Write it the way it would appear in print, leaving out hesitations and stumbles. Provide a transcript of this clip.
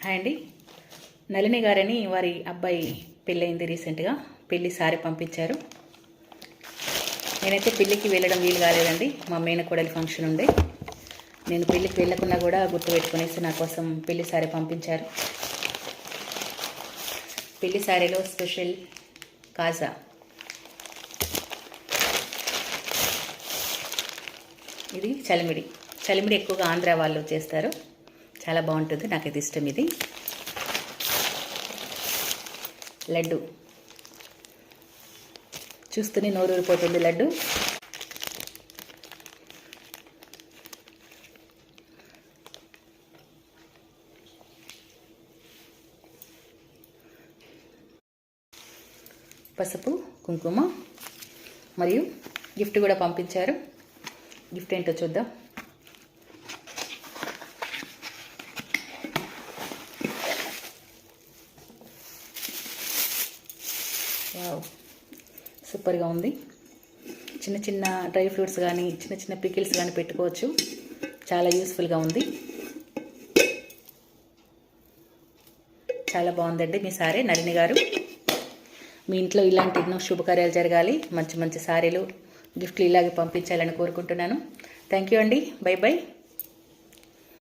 Hi అండి. నళిని గారని వారి అబ్బాయి పెళ్ళయింది రీసెంట్గా. పెళ్ళి సారీ పంపించారు. నేనైతే పెళ్ళికి వెళ్ళడం వీలు కాలేదండి. మా మేనకోడలి ఫంక్షన్ ఉండే. నేను పెళ్ళికి వెళ్ళకుండా కూడా గుర్తుపెట్టుకునేసి నా కోసం పెళ్లి సారీ పంపించారు. పెళ్లి సారీలో స్పెషల్ కాజా, ఇది చలిమిడి ఎక్కువగా ఆంధ్ర వాళ్ళు చేస్తారు. చాలా బాగుంటుంది, నాకైతే ఇష్టం. ఇది లడ్డు, చూస్తూనే నోరూరిపోతుంది లడ్డు. పసుపు, కుంకుమ మరియు గిఫ్ట్ కూడా పంపించారు. గిఫ్ట్ ఏంటో చూద్దాం. వావ్, సూపర్గా ఉంది. చిన్న చిన్న డ్రై ఫ్రూట్స్ కానీ చిన్న చిన్న పికిల్స్ కానీ పెట్టుకోవచ్చు. చాలా యూస్ఫుల్గా ఉంది. చాలా బాగుందండి మీ సారీ. నళిని గారు, మీ ఇంట్లో ఇలాంటి ఎన్నో శుభకార్యాలు జరగాలి. మంచి మంచి సారీలు, గిఫ్ట్లు ఇలాగే పంపించాలని కోరుకుంటున్నాను. థ్యాంక్ యూ అండి. By by.